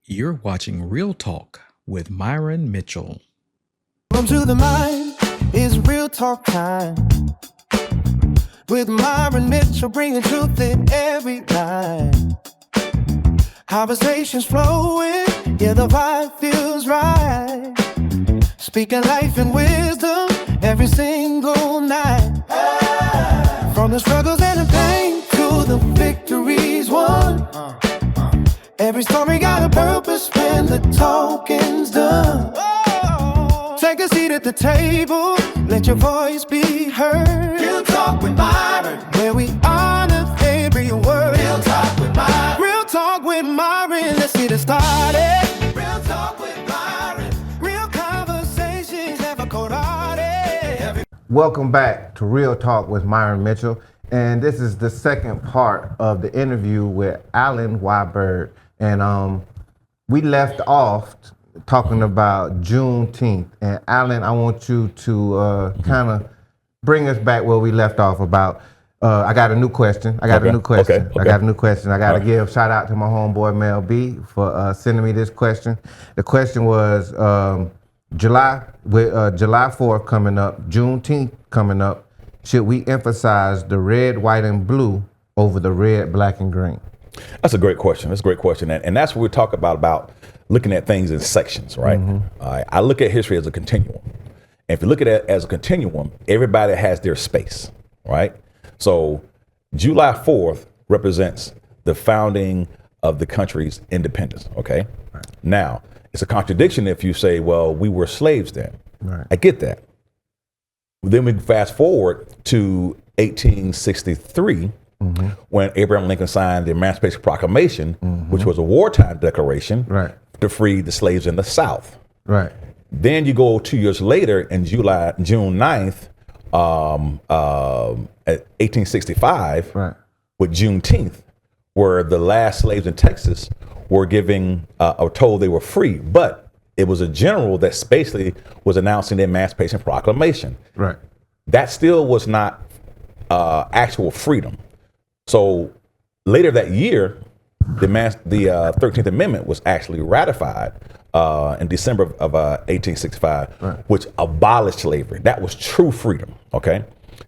You're watching Real Talk with Myron Mitchell. Welcome to the mind is Real Talk time with Myron Mitchell, bringing truth in every line. Conversations flowing, yeah, the vibe feels right. Speaking life and wisdom every single night. From the struggles and the pain to the victories won. Every story got a purpose when the talking's done. Take a seat at the table, let your voice be heard. Real Talk with Myron, where we honor every word. Real Talk with Myron. Real Talk with Myron, let's get it started. Real Talk with Myron, real conversations, never coded. Welcome back to Real Talk with Myron Mitchell, and this is the second part of the interview with Alan Weiberg. And we left off talking about Juneteenth. And Alan, I want you to kind of bring us back where we left off about, I got a new question. I got to give shout out to my homeboy Mel B for sending me this question. The question was July 4th coming up, Juneteenth coming up, should we emphasize the red, white, and blue over the red, black, and green? That's a great question. And that's what we talk about looking at things in sections, right? I look at history as a continuum. And if you look at it as a continuum, everybody has their space, right? So July 4th represents the founding of the country's independence, okay? Right. Now, it's a contradiction if you say, well, we were slaves then. Right. I get that. Then we fast forward to 1863, when Abraham Lincoln signed the Emancipation Proclamation, which was a wartime declaration to free the slaves in the South. Right. Then you go 2 years later in June 9th, 1865, with Juneteenth, where the last slaves in Texas were or told they were free, but it was a general that basically was announcing the Emancipation Proclamation. Right. That still was not actual freedom. So later that year, the 13th Amendment was actually ratified in December of 1865, which abolished slavery. That was true freedom, okay?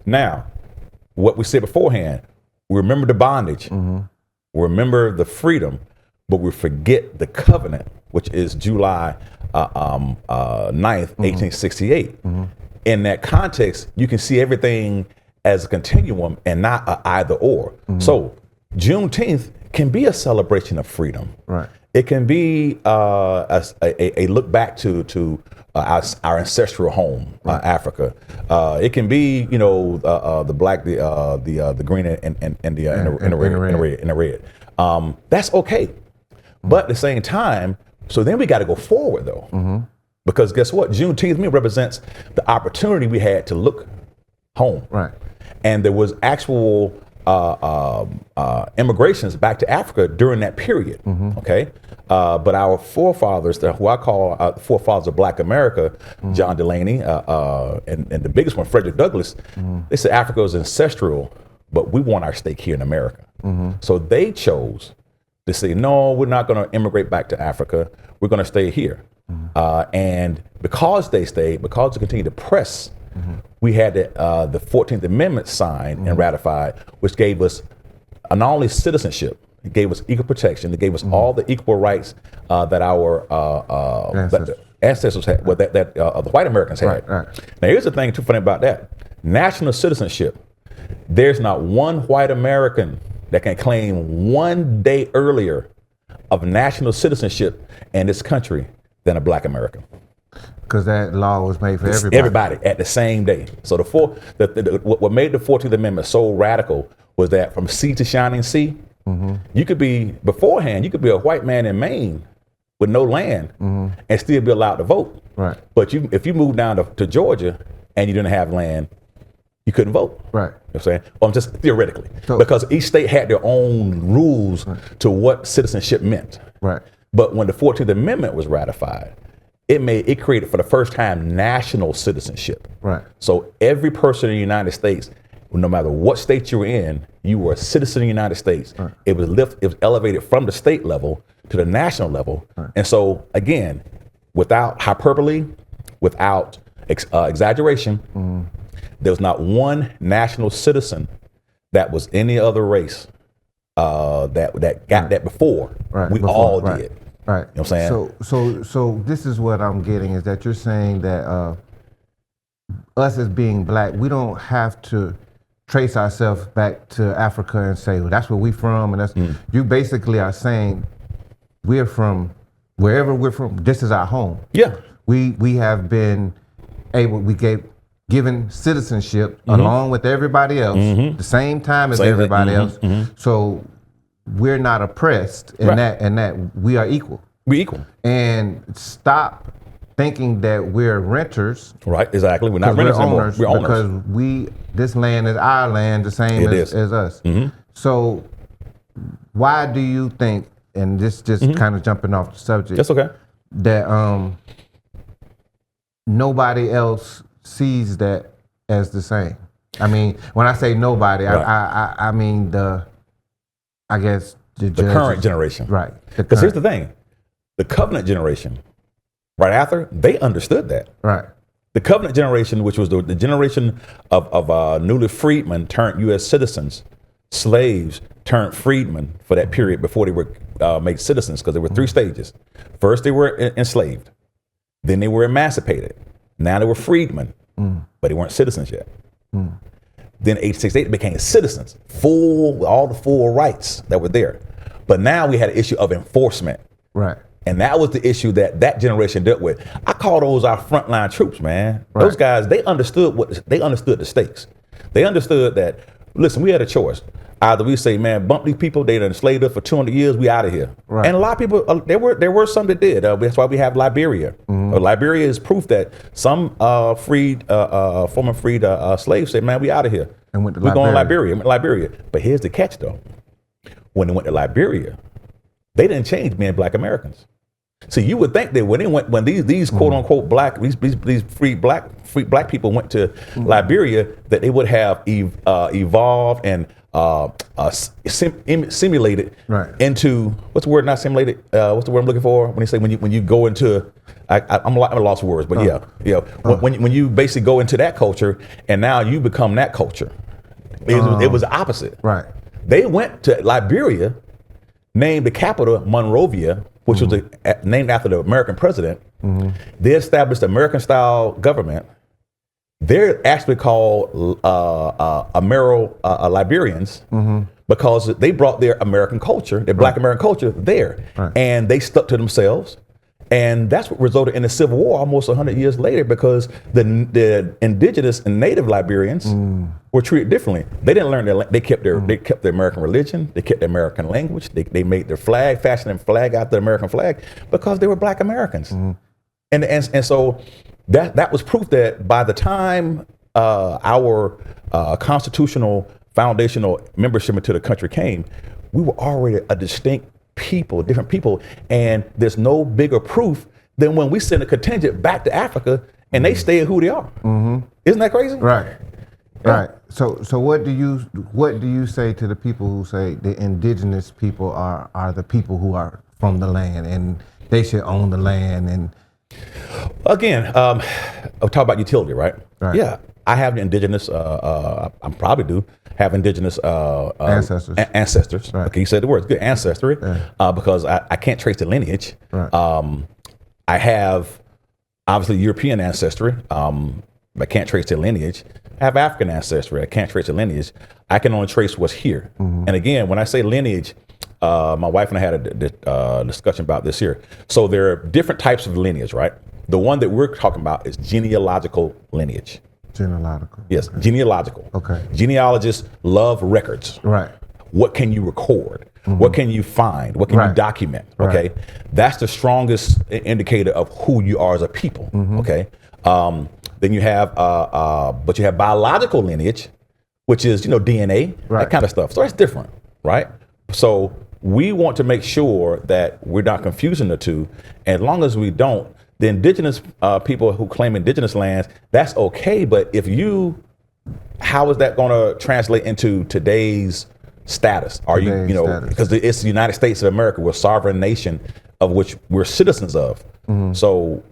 Now, what we said beforehand, we remember the bondage, we remember the freedom, but we forget the covenant, which is July 9th, 1868. In that context, you can see everything as a continuum and not an either or. So Juneteenth can be a celebration of freedom. Right. It can be a look back to our ancestral home, Africa. It can be, the black, the green, and the red. That's okay. But at the same time, so then we got to go forward though, because guess what? Juneteenth represents the opportunity we had to look home. Right. And there was actual immigrations back to Africa during that period, okay? But our forefathers, who I call forefathers of Black America, John Delaney, and the biggest one, Frederick Douglass, they said Africa is ancestral, but we want our stake here in America. So they chose to say, no, we're not gonna immigrate back to Africa, we're gonna stay here. And because they stayed, because they continued to press, we had the 14th Amendment signed and ratified, which gave us not only citizenship, it gave us equal protection, it gave us all the equal rights that our ancestors had, that the white Americans had. Now, here's the thing too funny about that. National citizenship, there's not one white American that can claim 1 day earlier of national citizenship in this country than a Black American. Because that law was made for everybody. Everybody at the same day. So what made the 14th Amendment so radical was that from sea to shining sea, you could be, beforehand, you could be a white man in Maine with no land and still be allowed to vote. Right. But if you moved down to Georgia and you didn't have land, you couldn't vote. Right. You know what I'm saying? Well, just theoretically. Because each state had their own rules to what citizenship meant. Right. But when the 14th Amendment was ratified, it created for the first time national citizenship. Right. So every person in the United States, no matter what state you were in, you were a citizen of the United States. Right. It was elevated from the state level to the national level. And so again, without hyperbole, without exaggeration, there was not one national citizen that was any other race that got that before. We all did. Right. You know what I'm saying? So this is what I'm getting is that you're saying that us as being black, we don't have to trace ourselves back to Africa and say, well, that's where we from, and that's you basically are saying we're from wherever we're from. This is our home. Yeah. We have been able. Given citizenship along with everybody else, the same time as everybody else. So we're not oppressed in that we are equal. We equal. And stop thinking that we're renters. Right, exactly. We're not renters anymore. We're owners. Because this land is our land, the same as us. So why do you think, and this just kind of jumping off the subject, that's okay, that nobody else sees that as the same? I mean, when I say nobody, I mean I guess the current generation. Right. Because here's the thing. The Covenant generation, right after, they understood that. Right. The Covenant generation, which was the generation of newly freedmen turned U.S. citizens, slaves turned freedmen for that period before they were made citizens, because there were three stages. First, they were enslaved. Then they were emancipated. Now they were freedmen, but they weren't citizens yet. Then 1868 they became citizens, all the full rights that were there. But now we had an issue of enforcement. Right. And that was the issue that generation dealt with. I call those our frontline troops, man. Right. Those guys, they understood the stakes. They understood that, listen, we had a choice. Either we say, man, bump these people, they done enslaved us for 200 years, we out of here. Right. And a lot of people, there were some that did. That's why we have Liberia. Liberia is proof that some former freed slaves said, man, we out of here. And went to We're going to Liberia. But here's the catch, though. When they went to Liberia, they didn't change being black Americans. See, you would think that when these quote unquote these free black people went to Liberia, that they would have evolved and simulated into, what's the word? Not simulated. What's the word I'm looking for? When you say when you go into, I'm a lost of words, but when you basically go into that culture and now you become that culture, it was the opposite. Right. They went to Liberia, named the capital Monrovia, which was named after the American president. They established American-style government. They're actually called Liberians because they brought their American culture, their black American culture there. And they stuck to themselves. And that's what resulted in the Civil War almost 100 years later, because the indigenous and native Liberians were treated differently. They didn't learn they kept their American religion, they kept their American language, they made their flag, fashioned their flag out the American flag, because they were black Americans. And so that was proof that by the time our constitutional foundational membership into the country came, we were already a distinct people, different people, and there's no bigger proof than when we send a contingent back to Africa and they stay who they are. Isn't that crazy? Right. Right. So what do you say to the people who say the indigenous people are the people who are from the land and they should own the land? And again, I'll talk about utility, right? Right. Yeah, I have indigenous. I probably do have indigenous ancestors. Ancestors. Right. Okay, you said the words. Good ancestry, because I can't trace the lineage. Right. I have obviously European ancestry. I can't trace their lineage. I have African ancestry. I can't trace the lineage. I can only trace what's here. And again, when I say lineage, my wife and I had a discussion about this here. So there are different types of lineage, right? The one that we're talking about is genealogical lineage. Genealogical. Yes, okay. Genealogical. Okay. Genealogists love records. Right. What can you record? What can you find? What can you document? Okay. That's the strongest indicator of who you are as a people. Okay. Then you have, but you have biological lineage, which is, DNA, that kind of stuff. So that's different, right? So we want to make sure that we're not confusing the two. And as long as we don't, the indigenous people who claim indigenous lands, that's okay. But how is that going to translate into today's status? Are you, Today's you know, status. because it's the United States of America, we're a sovereign nation of which we're citizens of. So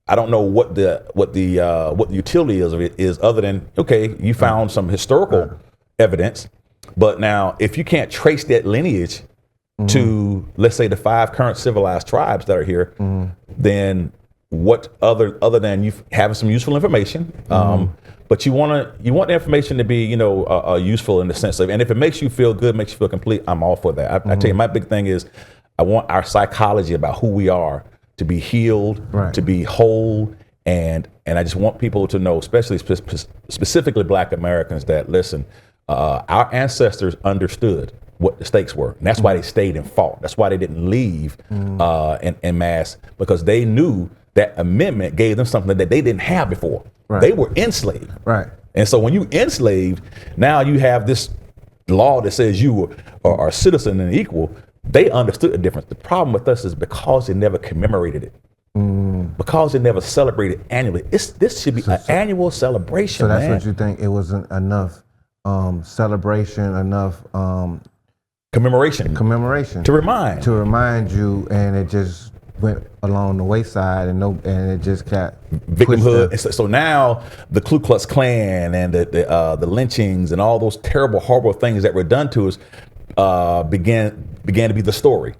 I don't know what the utility is of it is, other than, okay, you found some historical evidence, but now if you can't trace that lineage to, let's say, the 5 current civilized tribes that are here, then what other than you having some useful information, but you want the information to be, you know, useful in the sense of, and if it makes you feel good, makes you feel complete, I'm all for that. I tell you, my big thing is I want our psychology about who we are to be healed, to be whole, and I just want people to know, especially specifically Black Americans, that listen, our ancestors understood what the stakes were, and that's why they stayed and fought. That's why they didn't leave en masse, because they knew that amendment gave them something that they didn't have before. They were enslaved. And so when you enslaved, now you have this law that says you are a citizen and equal. They understood the difference. The problem with us is because they never commemorated it, because they never celebrated annually. This should be an annual celebration. So that's what you think, it wasn't enough celebration, enough commemoration to remind you, and it just went along the wayside, and it just got victimhood. So now the Ku Klux Klan and the lynchings and all those terrible, horrible things that were done to us began to be the story.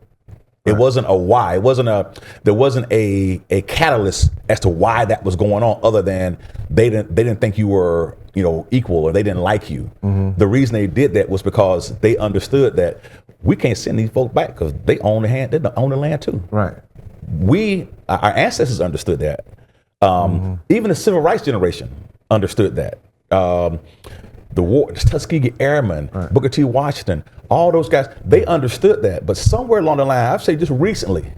It wasn't a why. There wasn't a catalyst as to why that was going on, other than they didn't think you were, you know, equal, or they didn't like you. The reason they did that was because they understood that we can't send these folks back because they own the land too. Our ancestors understood that. Even the civil rights generation understood that. The Tuskegee Airmen, Booker T. Washington, all those guys, they understood that. But somewhere along the line, I'd say just recently,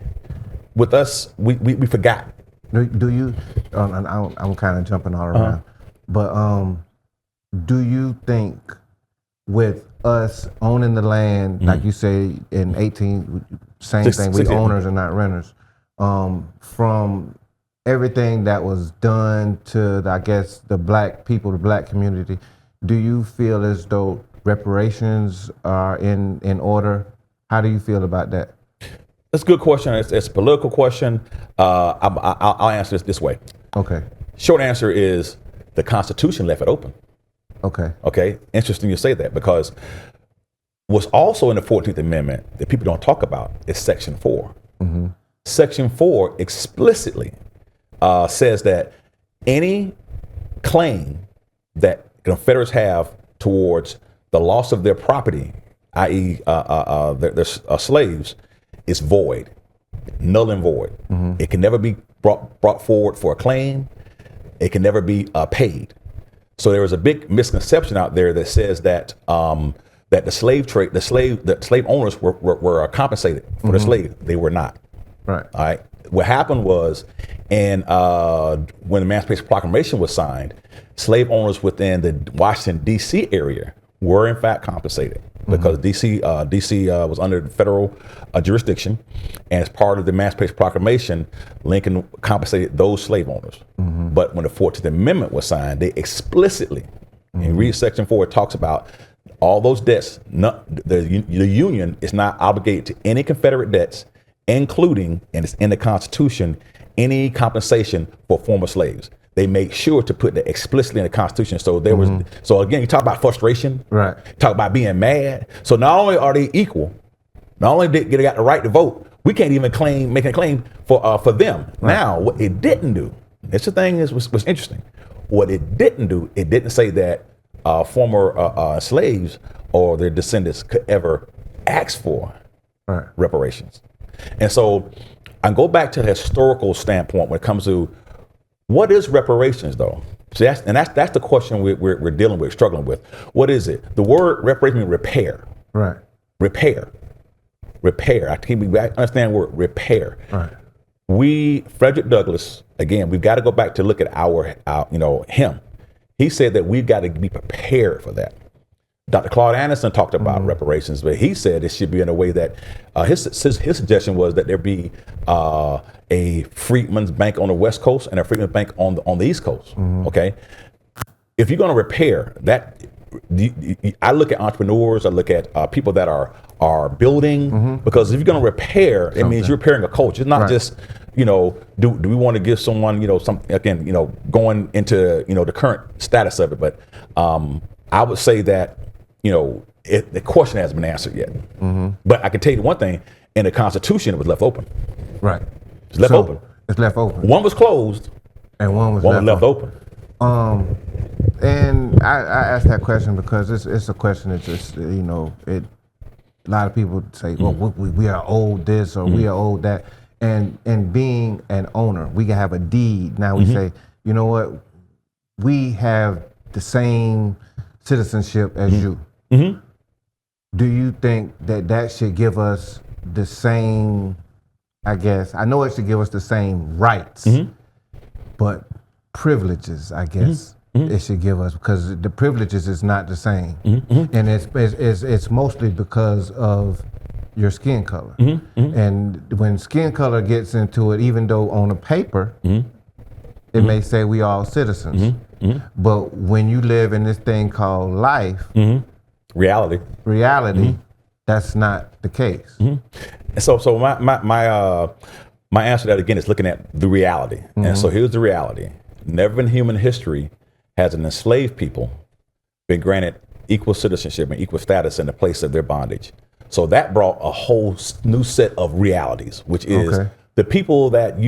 with us, we forgot. Do you? I'm kind of jumping all around, but do you think with us owning the land, like you say in 18, same thing, we owners and not renters, from everything that was done to, I guess, the Black people, the Black community, do you feel as though reparations are in order? How do you feel about that? That's a good question. It's a political question. I'll answer this way. Okay. Short answer is the Constitution left it open. Okay. Interesting you say that, because what's also in the 14th Amendment that people don't talk about is Section 4. Section 4 explicitly says that any claim that Confederates have towards the loss of their property, i.e. their slaves, is void, null and void. It can never be brought forward for a claim. It can never be paid. So there is a big misconception out there that says that that the slave owners were compensated for the slave. They were not. All right. What happened was, and when the Emancipation Proclamation was signed, slave owners within the Washington, D.C. area were in fact compensated, because D.C. was under federal jurisdiction, and as part of the Emancipation Proclamation, Lincoln compensated those slave owners. But when the 14th Amendment was signed, they explicitly, in read Section 4, it talks about all those debts. The Union is not obligated to any Confederate debts, including, and it's in the Constitution, any compensation for former slaves. They make sure to put that explicitly in the Constitution. So there was, so again, you talk about frustration, talk about being mad. So not only are they equal, not only did they got the right to vote, we can't even make a claim for them. Now, what it didn't do, this the thing was interesting. What it didn't do, it didn't say that former slaves or their descendants could ever ask for reparations. And so I go back to the historical standpoint when it comes to what is reparations, though. So that's the question we're dealing with, struggling with. What is it? The word reparation means repair. Repair. I understand the word repair. Frederick Douglass, again, we've got to go back to look at our him. He said that we've got to be prepared for that. Dr. Claude Anderson talked about reparations, but he said it should be in a way that his suggestion was that there be a Freedmen's Bank on the West Coast and a Freedmen's Bank on the East Coast. Okay, if you're going to repair that, I look at entrepreneurs. I look at people that are building, because if you're going to repair, it means you're repairing a culture. It's not just, do we want to give someone, something again, going into, the current status of it. But I would say that, the question hasn't been answered yet. But I can tell you one thing: in the Constitution, it was left open. Right. It's left open. It's left open. One was closed, and one was left open. And I asked that question because it's a question that just, a lot of people say, well, we are owed this or we are owed that. And being an owner, we can have a deed. Now we say, you know what, we have the same citizenship as you. Do you think that should give us the same, I guess, I know it should give us the same rights, but privileges, I guess, it should give us, because the privileges is not the same. And it's mostly because of your skin color. And when skin color gets into it, even though on the paper, it may say we all citizens, but when you live in this thing called life, reality, that's not the case. So my answer to that again is looking at the reality. And so here's the reality: never in human history has an enslaved people been granted equal citizenship and equal status in the place of their bondage. So that brought a whole new set of realities, which is the people that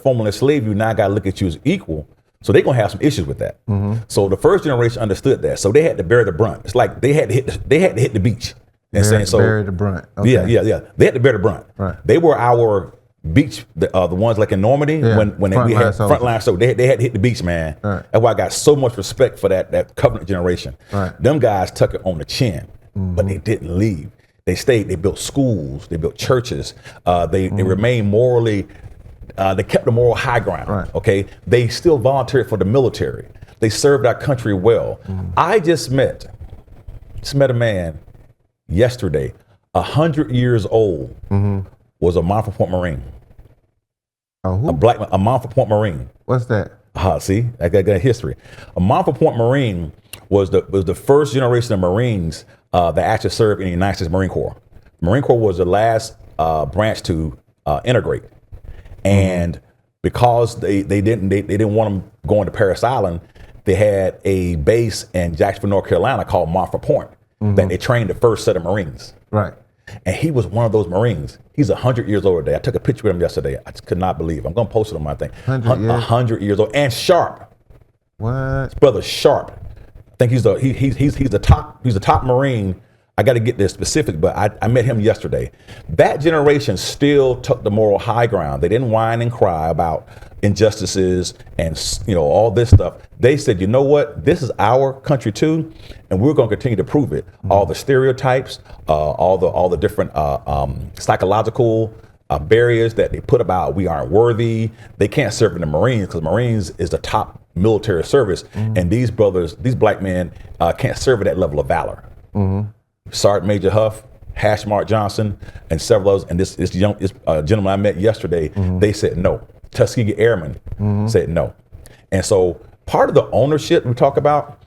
formerly enslaved you now got to look at you as equal. So they're gonna have some issues with that. So the first generation understood that, so they had to bear the brunt. It's like they had to hit the beach. And bear the brunt. Okay. Yeah. They had to bear the brunt. Right. They were our beach, the ones like in Normandy when we had frontline. So they had to hit the beach, man. Right. That's why I got so much respect for that Covenant generation. Right. Them guys took it on the chin, but they didn't leave. They stayed. They built schools. They built churches. They remained morally. They kept the moral high ground. Right. Okay. They still volunteered for the military. They served our country well. I just met a man yesterday, 100 years old, was a Montfort Point Marine. Who? A Montfort Point Marine. What's that? See, I got history. A Montfort Point Marine was the first generation of Marines that actually served in the United States Marine Corps. Marine Corps was the last branch to integrate, and because they didn't want them going to Parris Island, they had a base in Jacksonville, North Carolina called Montfort Point that they trained the first set of Marines. Right. And he was one of those Marines. He's 100 years old today. I took a picture with him yesterday. I just could not believe it. I'm going to post it on my thing. 100 years old and sharp. What? His brother's sharp. I think he's the top Marine. I got to get this specific, but I met him yesterday. That generation still took the moral high ground. They didn't whine and cry about injustices and all this stuff. They said, you know what, this is our country too, and we're going to continue to prove it. All the stereotypes, all the different psychological barriers that they put about we aren't worthy. They can't serve in the Marines because Marines is the top military service, and these black men can't serve at that level of valor. Sergeant Major Huff, Hashmart Johnson, and several others, and this gentleman I met yesterday, they said no. Tuskegee Airmen said no. And so part of the ownership we talk about,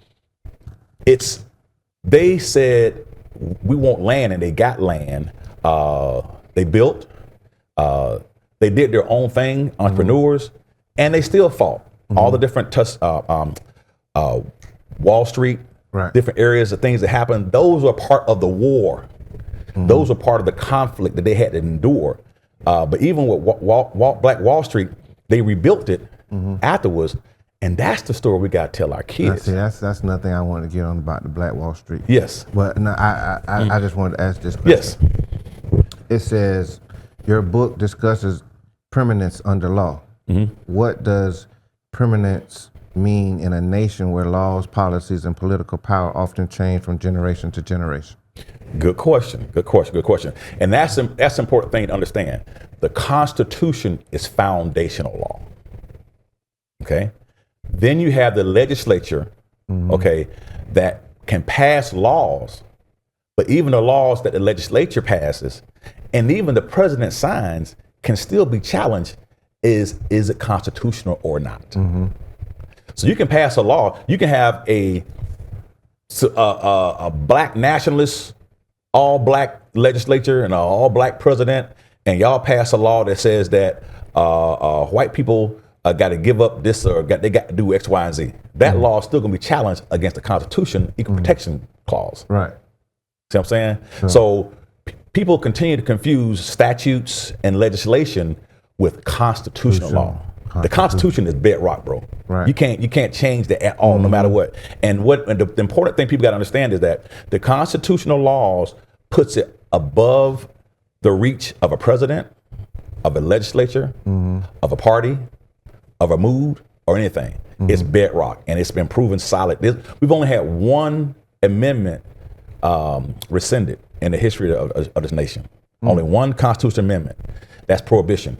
they said we want land, and they got land. They built, they did their own thing, entrepreneurs, and they still fought. All the different Wall Street, different areas of things that happened, those were part of the war. Those were part of the conflict that they had to endure. But even with Black Wall Street, they rebuilt it afterwards. And that's the story we got to tell our kids. That's nothing I want to get on about the Black Wall Street. Yes. But no, I just wanted to ask this question. Yes. It says, your book discusses permanence under law. What does permanence mean in a nation where laws, policies, and political power often change from generation to generation? Good question. And that's an important thing to understand. The Constitution is foundational law. Okay? Then you have the legislature, okay, that can pass laws, but even the laws that the legislature passes and even the president signs can still be challenged. Is it constitutional or not? So you can pass a law, you can have a a black nationalist, all black legislature and an all black president, and y'all pass a law that says that white people got to give up this or they got to do X, Y, and Z. That law is still going to be challenged against the Constitution Equal Protection Clause. Right. See what I'm saying? Sure. So people continue to confuse statutes and legislation with constitutional law. The Constitution is bedrock, bro. Right. You can't change that at all, no matter what. And the important thing people got to understand is that the constitutional laws puts it above the reach of a president, of a legislature, of a party, of a mood, or anything. It's bedrock, and it's been proven solid. We've only had one amendment rescinded in the history of this nation. Only one constitutional amendment. That's prohibition.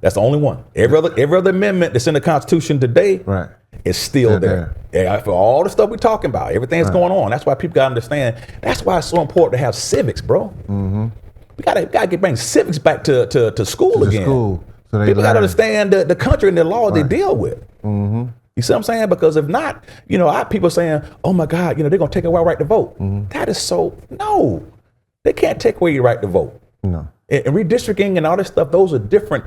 That's the only one. Every other amendment that's in the Constitution today is still there. Yeah, for all the stuff we're talking about, everything that's going on. That's why people gotta understand. That's why it's so important to have civics, bro. We gotta bring civics back to school again. So people gotta understand the country and the laws they deal with. You see what I'm saying? Because if not, people saying, "Oh my God, they're gonna take away our right to vote." That is no. They can't take away your right to vote. No. And redistricting and all this stuff, those are different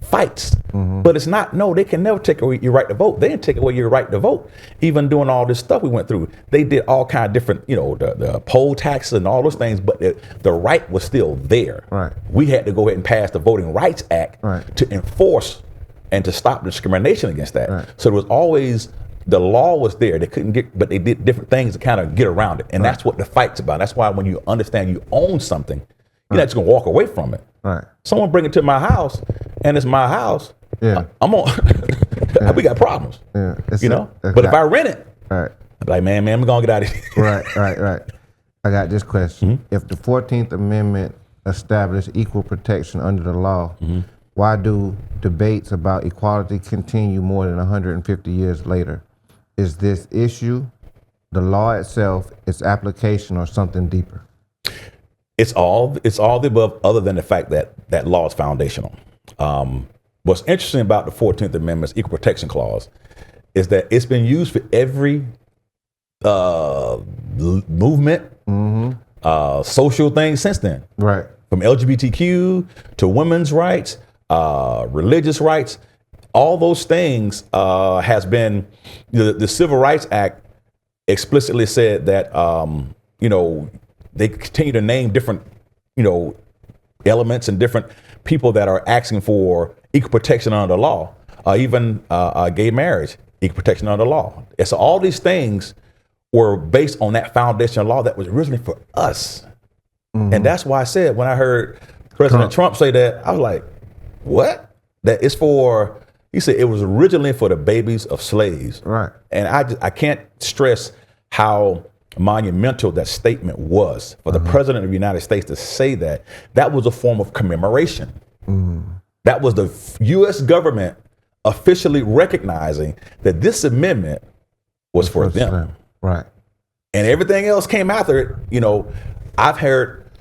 fights. But it's not, no, they can never take away your right to vote. They didn't take away your right to vote. Even doing all this stuff we went through, they did all kind of different, the poll taxes and all those things, but the right was still there. Right. We had to go ahead and pass the Voting Rights Act to enforce and to stop discrimination against that. Right. So it was always, the law was there. They couldn't but they did different things to kind of get around it. And that's what the fight's about. That's why when you understand you own something, you're not just gonna walk away from it. Right. Someone bring it to my house, and it's my house. Yeah. I'm on. We got problems. Yeah. But if I rent it, right. I'm like, man, I'm gonna get out of here. Right. I got this question. If the 14th Amendment established equal protection under the law, why do debates about equality continue more than 150 years later? Is this issue the law itself, its application, or something deeper? It's all the above, other than the fact that law is foundational. What's interesting about the 14th Amendment's Equal Protection Clause is that it's been used for every movement, social thing since then. Right. From LGBTQ to women's rights, religious rights, all those things has been, the Civil Rights Act explicitly said that, they continue to name different, elements and different people that are asking for equal protection under the law, even gay marriage, equal protection under the law. And so all these things were based on that foundational law that was originally for us. And that's why I said, when I heard President Trump say that, I was like, what? That it's for, he said it was originally for the babies of slaves. Right. And I can't stress how monumental that statement was for the president of the United States to say that. That was a form of commemoration. That was the U.S. government officially recognizing that this amendment was for them. Right. And everything else came after it. I've heard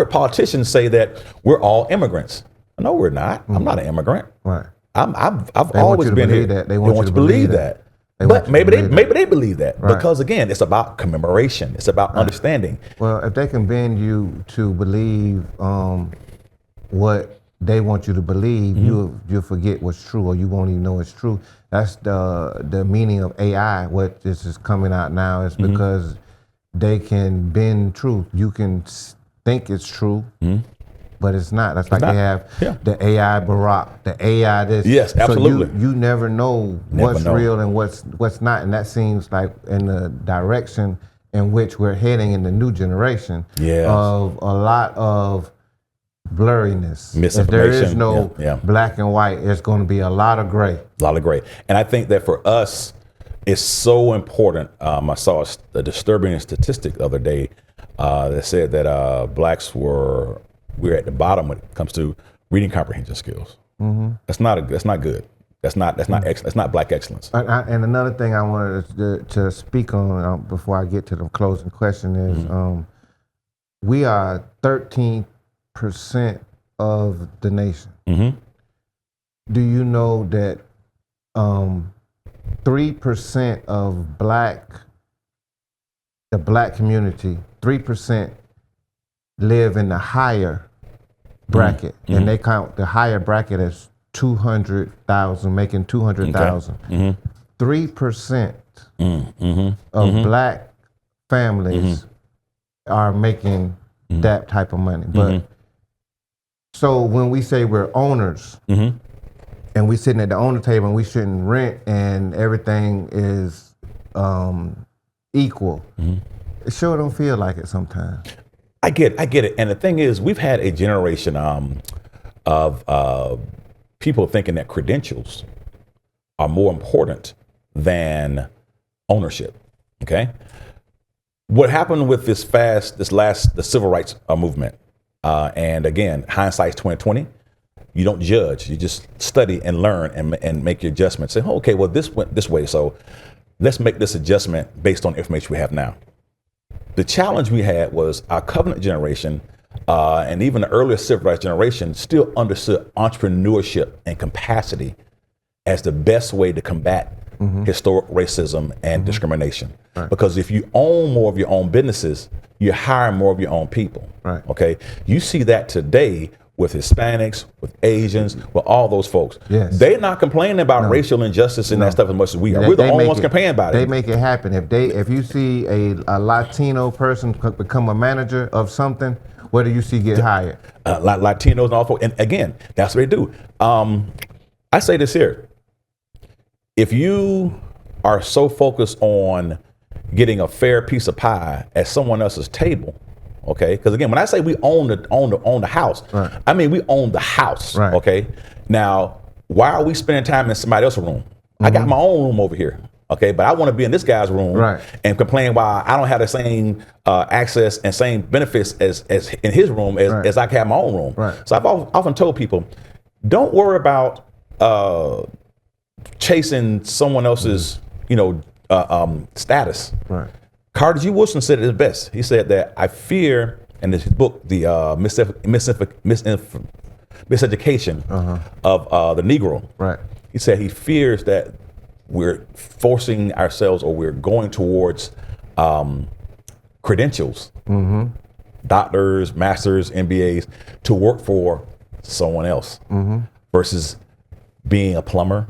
politicians say that we're all immigrants. No, we're not. I'm not an immigrant. Right. I've always been here. They want you to believe that. But maybe they believe that, because again, it's about commemoration. It's about understanding. Well, if they can bend you to believe what they want you to believe, you'll forget what's true, or you won't even know it's true. That's the meaning of AI. What this is coming out now is because they can bend truth. You can think it's true, but it's not. That's like they have the AI Barack, the AI this. Yes, absolutely. So you never know what's real and what's not, and that seems like in the direction in which we're heading in the new generation of a lot of blurriness. Misinformation. If there is no black and white, it's going to be a lot of gray. A lot of gray. And I think that for us, it's so important. I saw a disturbing statistic the other day that said that blacks we're at the bottom when it comes to reading comprehension skills. That's not good. That's not black excellence. And another thing I wanted to speak on before I get to the closing question is we are 13% of the nation. Do you know that 3% of black the black community, 3% live in the higher bracket, and they count the higher bracket as 200,000, making 200,000. 3% of black families are making that type of money. But so when we say we're owners and we sitting at the owner table and we shouldn't rent and everything is equal, it sure don't feel like it sometimes. I get it. And the thing is, we've had a generation of people thinking that credentials are more important than ownership. Okay. What happened with the civil rights movement, and again, hindsight's 2020. You don't judge. You just study and learn and make your adjustments. Say, okay, well, this went this way, so let's make this adjustment based on information we have now. The challenge we had was our covenant generation, and even the earlier civil rights generation, still understood entrepreneurship and capacity as the best way to combat historic racism and discrimination. Right. Because if you own more of your own businesses, you hire more of your own people. Right. Okay. You see that today with Hispanics, with Asians, with all those folks. Yes. They're not complaining about racial injustice and that stuff as much as we are. We're the only ones complaining about it. They make it happen. If you see a Latino person become a manager of something, what do you see get hired? Latinos and all folks. And again, that's what they do. I say this here. If you are so focused on getting a fair piece of pie at someone else's table, okay? Because again, when I say we own the house, right. I mean we own the house, right. Okay? Now, why are we spending time in somebody else's room? I got my own room over here, okay? But I want to be in this guy's room, right. And complain why I don't have the same access and same benefits as in his room as I can have my own room. Right. So I've often told people, don't worry about chasing someone else's, status. Right. Carter G. Woodson said it best. He said that I fear, in his book, the miseducation of the Negro. Right. He said he fears that we're forcing ourselves, or we're going towards credentials, doctors, masters, MBAs, to work for someone else versus being a plumber,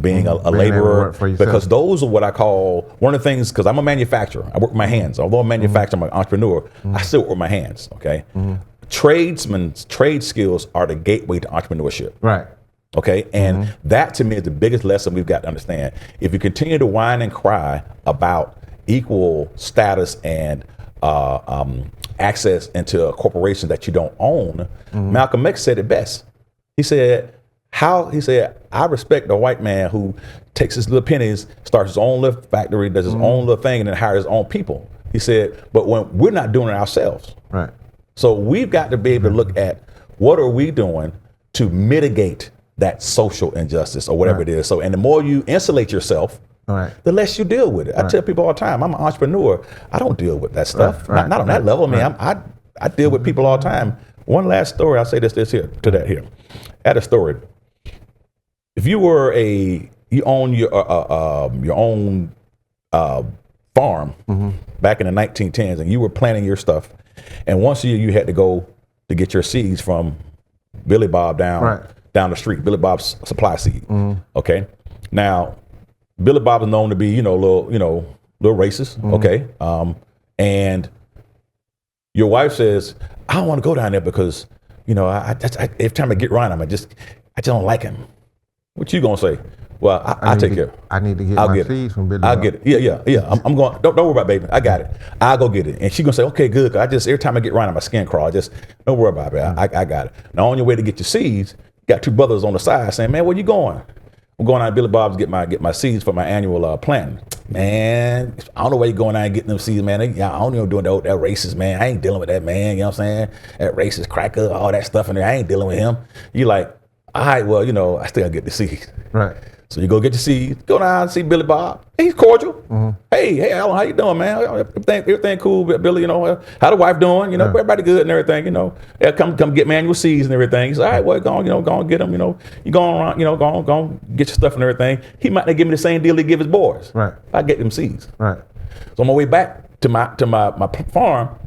being a laborer, because those are what I call, one of the things, because I'm a manufacturer, I work with my hands. Although I'm a manufacturer, I'm an entrepreneur, I still work with my hands, okay? Tradesmen's trade skills are the gateway to entrepreneurship. Right. Okay, and that to me is the biggest lesson we've got to understand. If you continue to whine and cry about equal status and access into a corporation that you don't own, Malcolm X said it best. He said, I respect the white man who takes his little pennies, starts his own little factory, does his own little thing, and then hires his own people. He said, but when we're not doing it ourselves. Right. So we've got to be able to look at what are we doing to mitigate that social injustice or whatever it is. So, and the more you insulate yourself, the less you deal with it. I tell people all the time, I'm an entrepreneur. I don't deal with that stuff. Not on that level. I mean, I deal with people all the time. One last story. I'll say this here to that here. I had a story. If you were you own your own farm back in the 1910s, and you were planting your stuff, and once a year you had to go to get your seeds from Billy Bob down the street, Billy Bob's supply seed. Okay, now Billy Bob is known to be little racist. Okay, and your wife says, I don't want to go down there because every time I get around him, I just don't like him. What you gonna say? Well, I'll take care. I need to get my seeds from Billy Bob. I'll get it. Yeah. I'm going. Don't worry about it, baby. I got it. I'll go get it. And she's gonna say, okay, good. Every time I get around, my skin crawl. Just don't worry about it. I got it. Now on your way to get your seeds, you got two brothers on the side saying, man, where you going? I'm going out to Billy Bob's to get my seeds for my annual planting. Man, I don't know where you're going out and getting them seeds, man. I don't know doing that racist, man. I ain't dealing with that, man. You know what I'm saying? That racist cracker, all that stuff in there. I ain't dealing with him. You like, all right, well, I still gotta get the seeds. Right. So you go get your seeds, go down and see Billy Bob. He's cordial. Hey, Alan, how you doing, man? Everything cool, Billy, how the wife doing? Everybody good and everything, They'll come get manual seeds and everything. He's all right, well, go on, get them, you go around, go on, get your stuff and everything. He might not give me the same deal he give his boys. Right. I get them seeds. Right. So on my way back my farm.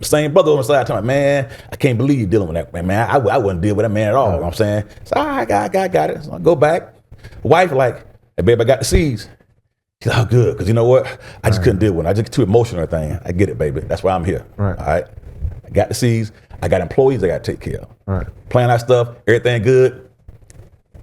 Same brother on the side, telling me, man, I can't believe you're dealing with that man. I wouldn't deal with that man at all. You know what I'm saying? So I got it. So I go back. Wife like, hey babe, I got the seeds. She's like, oh, good, because you know what? I just couldn't deal with it. I just get too emotional and everything. I get it, baby. That's why I'm here. Right. All right. I got the seeds. I got employees I got to take care of. Right. Playing that stuff, everything good.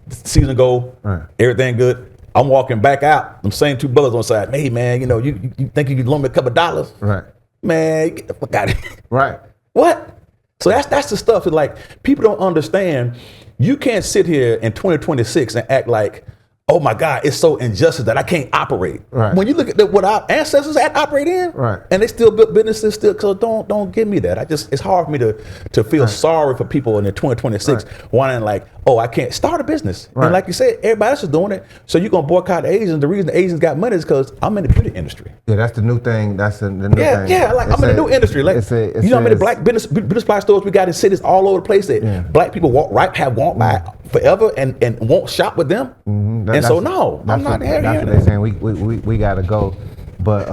Season go, everything good. I'm walking back out. Them same two brothers on the side. Hey man, you know, you think you could loan me a couple $? Right. Man, get the fuck out of here. Right. What? So that's the stuff that like people don't understand. You can't sit here in 2026 and act like, oh my God, it's so injustice that I can't operate. Right. When you look at what our ancestors had to operate in, right, and they still built businesses still. So don't give me that. It's hard for me to feel sorry for people in the 2026 wanting like, oh, I can't start a business. And like you said, everybody else is doing it. So you're gonna boycott the Asians. The reason the Asians got money is because I'm in the beauty industry. Yeah, that's the new thing. That's the new thing. Yeah, like I'm in the new industry. Like you know how many black beauty supply stores we got in cities all over the place that black people have walked by forever and won't shop with them. Mm-hmm. And so no, I'm not here. That's what they're saying. We gotta go, but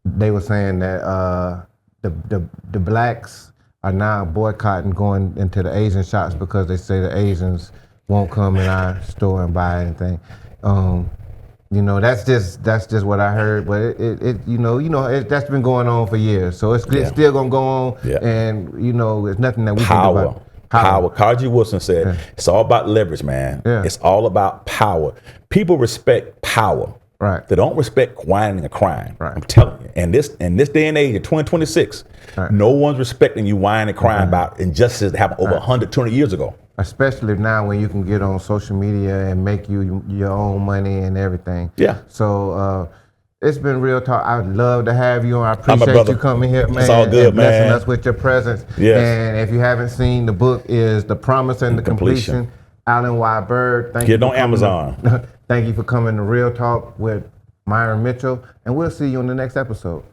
they were saying that the blacks are now boycotting going into the Asian shops because they say the Asians won't come in our store and buy anything. You know, that's just what I heard, but that's been going on for years, so it's still gonna go on, and you know, it's nothing that we can do about it. Power. Carl G. Wilson said, it's all about leverage, man. Yeah. It's all about power. People respect power. Right. They don't respect whining and crying. Right. I'm telling you. And this day and age, in 2026, no one's respecting you whining and crying about injustices that happened over 100, 200 years ago. Especially now when you can get on social media and make you your own money and everything. Yeah. So it's been real talk. I'd love to have you on. I appreciate you coming here, man. It's all good, and blessing man. us with your presence. Yes. And if you haven't seen, the book is The Promise and the Completion. Alan Y. Bird. Get it on Amazon. Thank you for coming to Real Talk with Myron Mitchell, and we'll see you on the next episode.